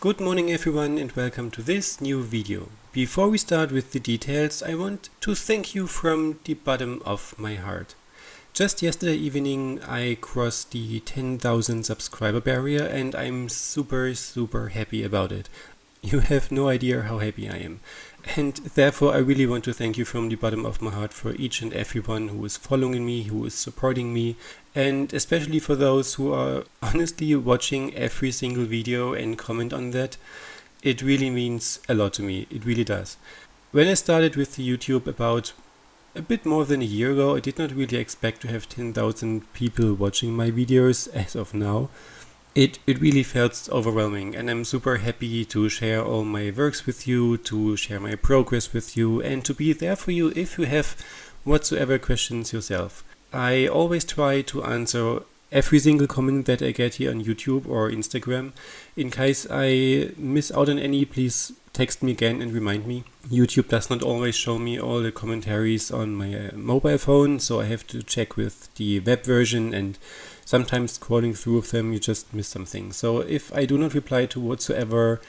Good morning everyone and welcome to this new video. Before we start with the details, I want to thank you from the bottom of my heart. Just yesterday evening I crossed the 10,000 subscriber barrier and I'm super happy about it. You have no idea how happy I am. And therefore I really want to thank you from the bottom of my heart for each and everyone who is following me, who is supporting me, and especially for those who are honestly watching every single video and comment on that. It really means a lot to me, it really does. When I started with the YouTube about a bit more than a year ago, I did not really expect to have 10,000 people watching my videos as of now. It really felt overwhelming, and I'm super happy to share all my works with you, to share my progress with you, and to be there for you if you have whatsoever questions yourself. I always try to answer every single comment that I get here on YouTube or Instagram. In case I miss out on any, please text me again and remind me. YouTube does not always show me all the commentaries on my mobile phone, so I have to check with the web version, and sometimes scrolling through them you just miss something. So if I do not reply to whatsoever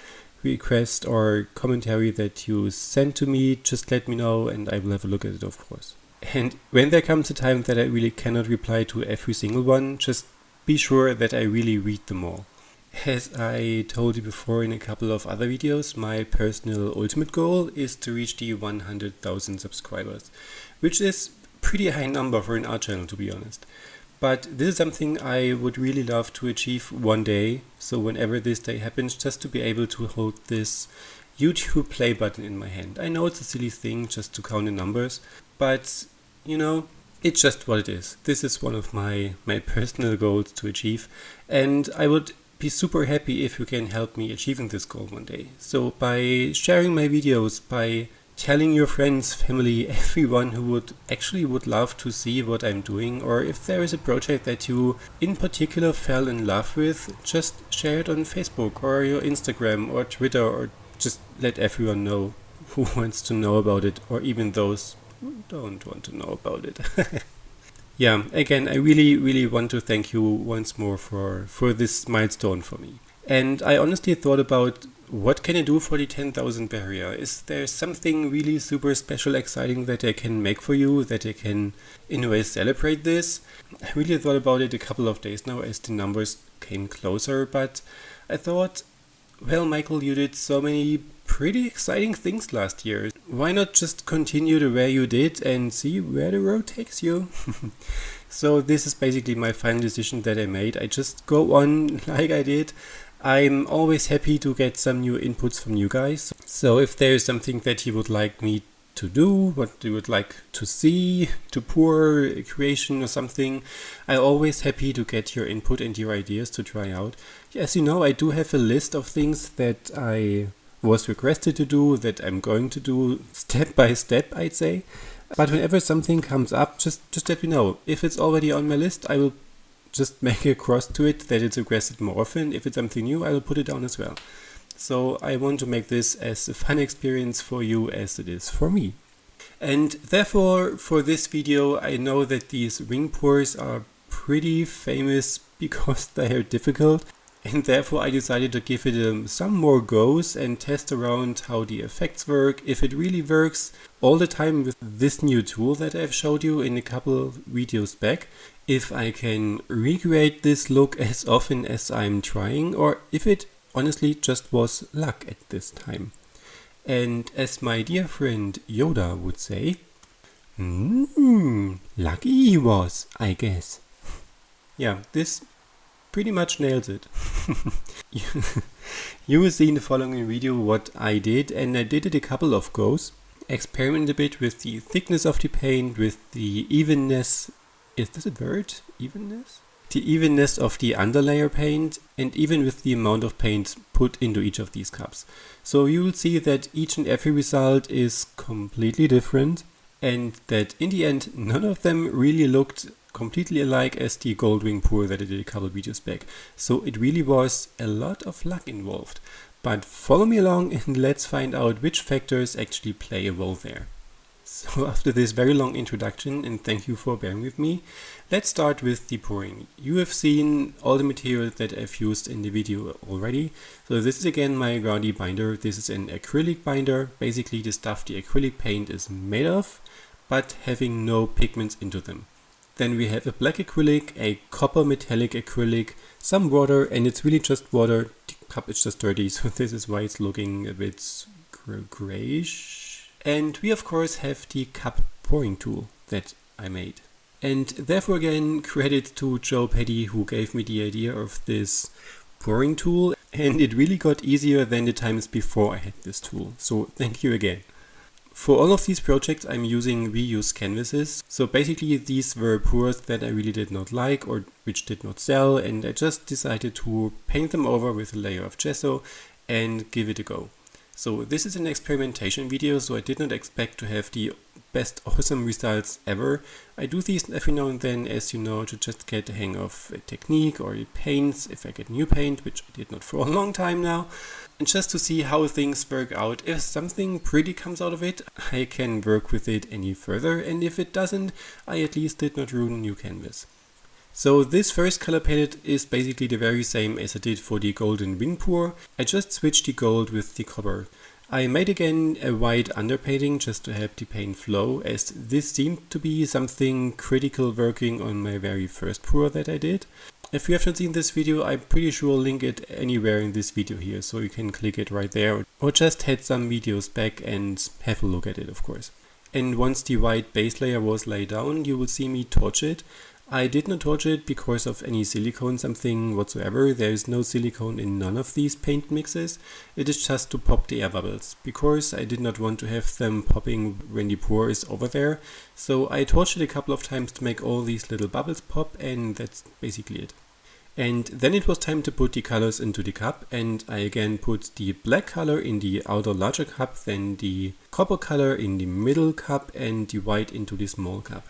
request or commentary that you send to me, just let me know and I will have a look at it, of course. And when there comes a time that I really cannot reply to every single one, just be sure that I really read them all. As I told you before in a couple of other videos, my personal ultimate goal is to reach the 100,000 subscribers, which is a pretty high number for an art channel, to be honest. But this is something I would really love to achieve one day, so whenever this day happens, just to be able to hold this YouTube play button in my hand. I know it's a silly thing just to count the numbers, but you know, it's just what it is. This is one of my personal goals to achieve, and I would be super happy if you can help me achieving this goal one day. So by sharing my videos, by telling your friends, family, everyone who would love to see what I'm doing, or if there is a project that you in particular fell in love with, just share it on Facebook or your Instagram or Twitter, or just let everyone know who wants to know about it, or even those who don't want to know about it. Yeah, again, I really want to thank you once more for this milestone for me. And I honestly thought about, what can I do for the 10,000 barrier? Is there something really super special, exciting that I can make for you, that I can in a way celebrate this? I really thought about it a couple of days now as the numbers came closer, but I thought, well, Michael, you did so many pretty exciting things last year. Why not just continue the way you did and see where the road takes you? So this is basically my final decision that I made. I just go on like I did. I'm always happy to get some new inputs from you guys. So if there is something that you would like me to do, what you would like to see, to pour a creation or something, I'm always happy to get your input and your ideas to try out. As you know, I do have a list of things that I was requested to do, that I'm going to do step by step, I'd say. But whenever something comes up, just let me know. If it's already on my list, I will just make a cross to it that it's requested more often. If it's something new, I will put it down as well. So I want to make this as a fun experience for you as it is for me. And therefore, for this video, I know that these ring pours are pretty famous because they are difficult. And therefore I decided to give it some more goes and test around how the effects work, if it really works all the time with this new tool that I've showed you in a couple videos back, if I can recreate this look as often as I'm trying, or if it honestly just was luck at this time. And as my dear friend Yoda would say, lucky he was, I guess. Yeah, this pretty much nails it. You will see in the following video what I did, and I did it a couple of goes. Experiment a bit with the thickness of the paint, with the evenness, is this a word? Evenness? The evenness of the underlayer paint, and even with the amount of paint put into each of these cups. So you will see that each and every result is completely different, and that in the end none of them really looked completely alike as the gold ring pour that I did a couple videos back. So it really was a lot of luck involved. But follow me along and let's find out which factors actually play a role there. So after this very long introduction, and thank you for bearing with me, let's start with the pouring. You have seen all the material that I've used in the video already. So this is again my Gaudi binder. This is an acrylic binder, basically the stuff the acrylic paint is made of, but having no pigments into them. Then we have a black acrylic, a copper metallic acrylic, some water, and it's really just water. The cup is just dirty, so this is why it's looking a bit grayish. And we of course have the cup pouring tool that I made. And therefore again, credit to Joe Petty who gave me the idea of this pouring tool, and it really got easier than the times before I had this tool. So thank you again. For all of these projects I'm using reused canvases. So basically these were pours that I really did not like or which did not sell, and I just decided to paint them over with a layer of gesso and give it a go. So this is an experimentation video, so I did not expect to have the best awesome results ever. I do these every now and then, as you know, to just get the hang of a technique or the paints, if I get new paint, which I did not for a long time now. And just to see how things work out. If something pretty comes out of it, I can work with it any further, and if it doesn't, I at least did not ruin new canvas. So this first color palette is basically the very same as I did for the golden wing pour. I just switched the gold with the copper. I made again a white underpainting just to help the paint flow, as this seemed to be something critical working on my very first pour that I did. If you haven't seen this video, I'm pretty sure I'll link it anywhere in this video here, so you can click it right there, or just head some videos back and have a look at it, of course. And once the white base layer was laid down, you will see me torch it. I did not torch it because of any silicone something whatsoever. There is no silicone in none of these paint mixes. It is just to pop the air bubbles, because I did not want to have them popping when the pour is over there. So I torched it a couple of times to make all these little bubbles pop, and that's basically it. And then it was time to put the colors into the cup, and I again put the black color in the outer larger cup, then the copper color in the middle cup, and the white into the small cup.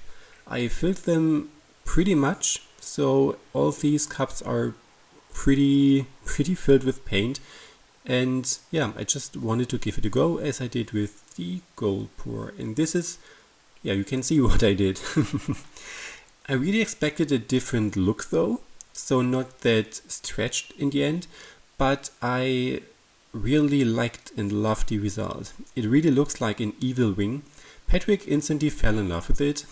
I filled them pretty much, so all these cups are pretty filled with paint, and yeah, I just wanted to give it a go as I did with the gold pour. And this is, yeah, you can see what I did. I really expected a different look though, so not that stretched in the end, but I really liked and loved the result. It really looks like an evil wing. Patrick instantly fell in love with it.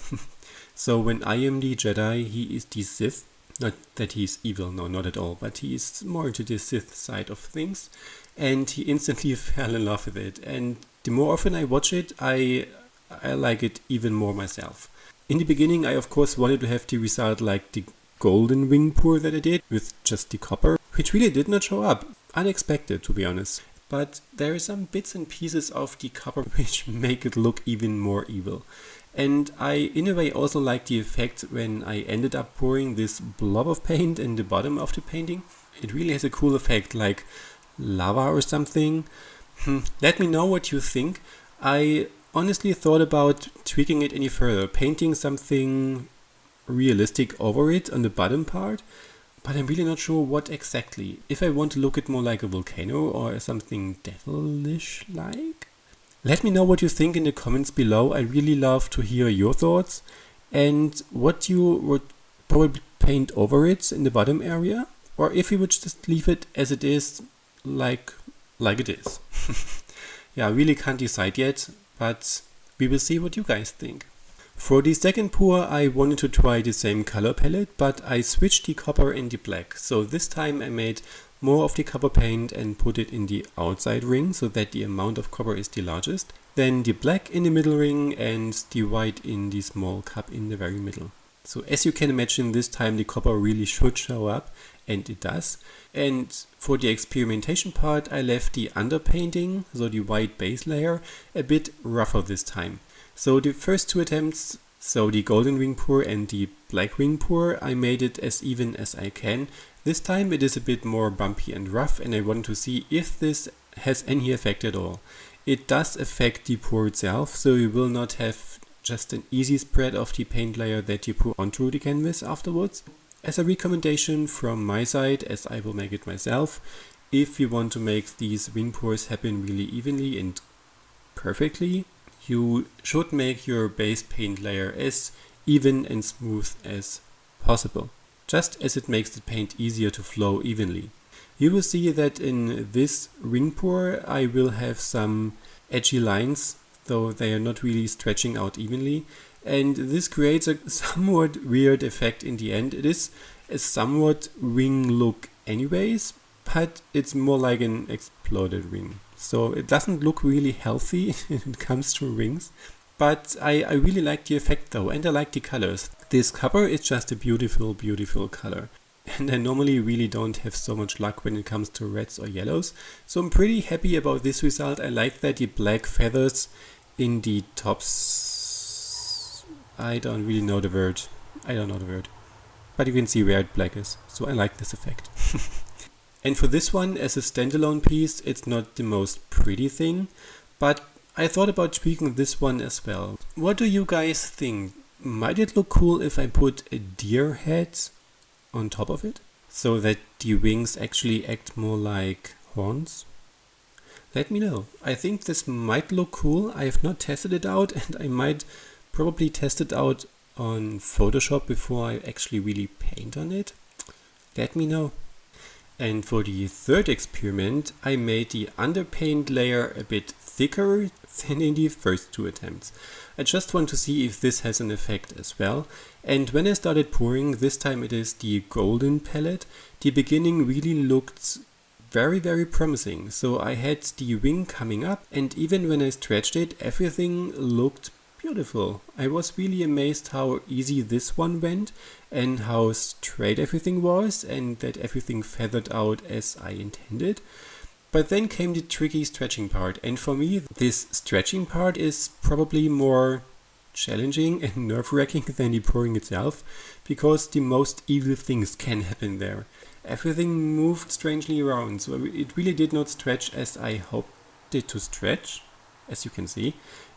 So when I am the Jedi, he is the Sith. Not that he's evil, no, not at all, but he is more into the Sith side of things. And he instantly fell in love with it. And the more often I watch it, I like it even more myself. In the beginning, I of course wanted to have the result like the golden wing pour that I did, with just the copper, which really did not show up. Unexpected, to be honest. But there are some bits and pieces of the copper which make it look even more evil. And I, in a way, also like the effect when I ended up pouring this blob of paint in the bottom of the painting. It really has a cool effect, like lava or something. Let me know what you think. I honestly thought about tweaking it any further, painting something realistic over it on the bottom part, but I'm really not sure what exactly. If I want to look it more like a volcano or something devilish-like. Let me know what you think in the comments below. I really love to hear your thoughts and what you would probably paint over it in the bottom area, or if you would just leave it as it is, like it is. Yeah, I really can't decide yet, but we will see what you guys think. For the second pour, I wanted to try the same color palette, but I switched the copper and the black. So this time I made more of the copper paint and put it in the outside ring so that the amount of copper is the largest. Then the black in the middle ring and the white in the small cup in the very middle. So as you can imagine, this time the copper really should show up, and it does. And for the experimentation part, I left the underpainting, so the white base layer, a bit rougher this time. So the first two attempts, so the golden wing pour and the black wing pour, I made it as even as I can. This time it is a bit more bumpy and rough, and I want to see if this has any effect at all. It does affect the pour itself, so you will not have just an easy spread of the paint layer that you pour onto the canvas afterwards. As a recommendation from my side, as I will make it myself, if you want to make these wing pours happen really evenly and perfectly, you should make your base paint layer as even and smooth as possible, just as it makes the paint easier to flow evenly. You will see that in this wing pour I will have some edgy lines, though they are not really stretching out evenly, and this creates a somewhat weird effect in the end. It is a somewhat wing look anyways, but it's more like an exploded wing. So it doesn't look really healthy when it comes to wings, but I really like the effect though, and I like the colors. This cover is just a beautiful, beautiful color. And I normally really don't have so much luck when it comes to reds or yellows, so I'm pretty happy about this result. I like that the black feathers in the tops, I don't really know the word, but you can see where black is, so I like this effect. And for this one, as a standalone piece, it's not the most pretty thing, but I thought about tweaking this one as well. What do you guys think? Might it look cool if I put a deer head on top of it, so that the wings actually act more like horns? Let me know. I think this might look cool. I have not tested it out, and I might probably test it out on Photoshop before I actually really paint on it. Let me know. And for the third experiment, I made the underpaint layer a bit thicker than in the first two attempts. I just want to see if this has an effect as well. And when I started pouring, this time it is the golden palette, the beginning really looked very, very promising. So I had the wing coming up, and even when I stretched it, everything looked beautiful. I was really amazed how easy this one went and how straight everything was, and that everything feathered out as I intended. But then came the tricky stretching part, and for me this stretching part is probably more challenging and nerve-wracking than the pouring itself, because the most evil things can happen there. Everything moved strangely around, so it really did not stretch as I hoped it to stretch, as you can see,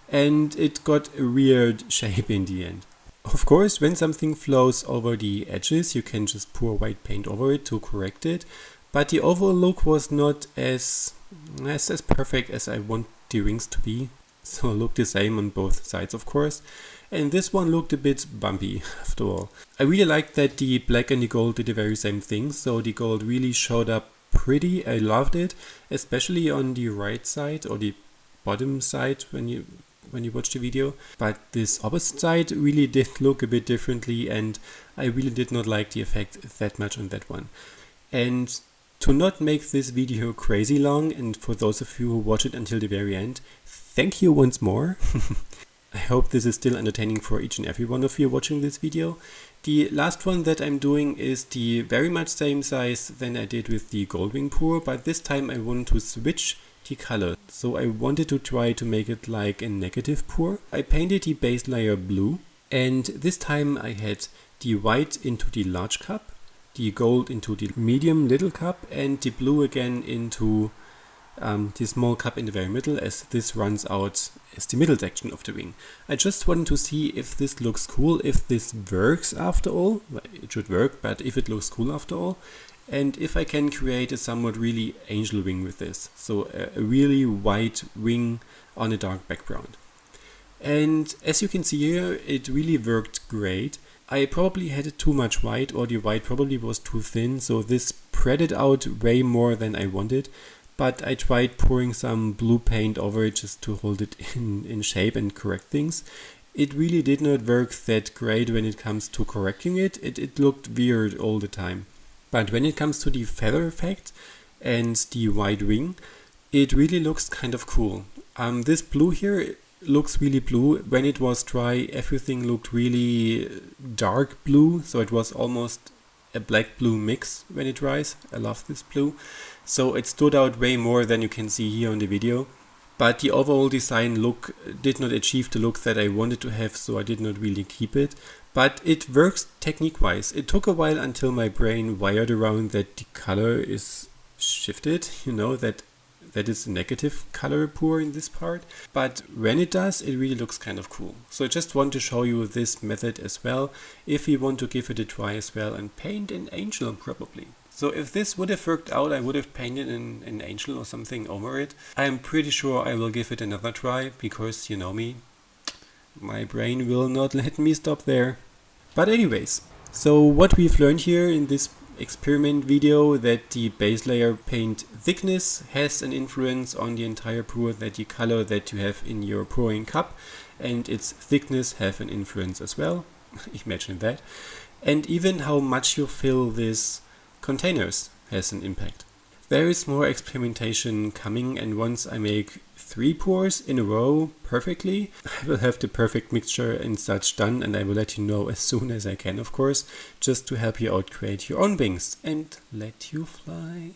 and it got a weird shape in the end. Of course, when something flows over the edges, you can just pour white paint over it to correct it, but the overall look was not as perfect as I want the wings to be, so it looked the same on both sides of course, and this one looked a bit bumpy after all. I really liked that the black and the gold did the very same thing, so the gold really showed up pretty. I loved it, especially on the right side or the bottom side when you watch the video, but this opposite side really did look a bit differently, and I really did not like the effect that much on that one. And to not make this video crazy long, and for those of you who watch it until the very end, thank you once more. I hope this is still entertaining for each and every one of you watching this video. The last one that I'm doing is the very much same size than I did with the gold wing pour, but this time I want to switch the color. So I wanted to try to make it like a negative pour. I painted the base layer blue, and this time I had the white into the large cup, the gold into the medium little cup, and the blue again into the small cup in the very middle, as this runs out as the middle section of the wing. I just wanted to see if this looks cool, if this works after all. Well, it should work, but if it looks cool after all, and if I can create a somewhat really angel wing with this. So a really white wing on a dark background. And as you can see here, it really worked great. I probably had too much white, or the white probably was too thin, so this spread it out way more than I wanted. But I tried pouring some blue paint over it just to hold it in shape and correct things. It really did not work that great when it comes to correcting it. It looked weird all the time. But when it comes to the feather effect and the white wing, it really looks kind of cool. This blue here looks really blue. When it was dry, everything looked really dark blue, so it was almost a black-blue mix when it dries. I love this blue. So it stood out way more than you can see here on the video. But the overall design look did not achieve the look that I wanted to have, so I did not really keep it. But it works technique-wise. It took a while until my brain wired around that the color is shifted, that is a negative color pour in this part. But when it does, it really looks kind of cool. So I just want to show you this method as well, if you want to give it a try as well and paint an angel probably. So if this would have worked out, I would have painted an angel or something over it. I'm pretty sure I will give it another try, because you know me, my brain will not let me stop there. But anyways, so what we've learned here in this experiment video, that the base layer paint thickness has an influence on the entire pour, that the color that you have in your pouring cup and its thickness have an influence as well. Imagine that. And even how much you fill these containers has an impact. There is more experimentation coming, and once I make 3 pours in a row perfectly, I will have the perfect mixture and such done, and I will let you know as soon as I can, of course, just to help you out create your own wings and let you fly.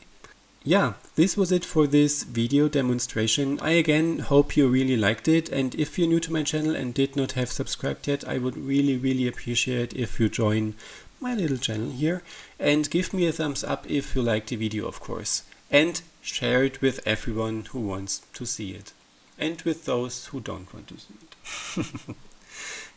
Yeah, this was it for this video demonstration. I again hope you really liked it, and if you're new to my channel and did not have subscribed yet, I would really appreciate if you join my little channel here and give me a thumbs up if you liked the video, of course, and share it with everyone who wants to see it and with those who don't want to see it.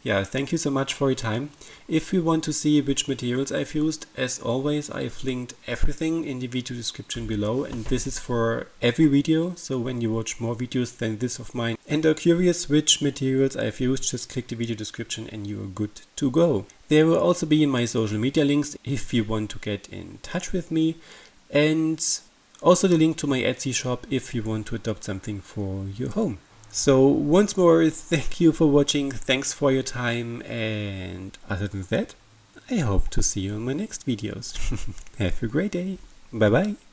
Yeah, thank you so much for your time. If you want to see which materials I've used, as always, I've linked everything in the video description below, and this is for every video, so when you watch more videos than this of mine and are curious which materials I've used, just click the video description and you're good to go. There will also be my social media links if you want to get in touch with me, and also the link to my Etsy shop if you want to adopt something for your home. So once more, thank you for watching, thanks for your time, and other than that, I hope to see you in my next videos. Have a great day. Bye bye.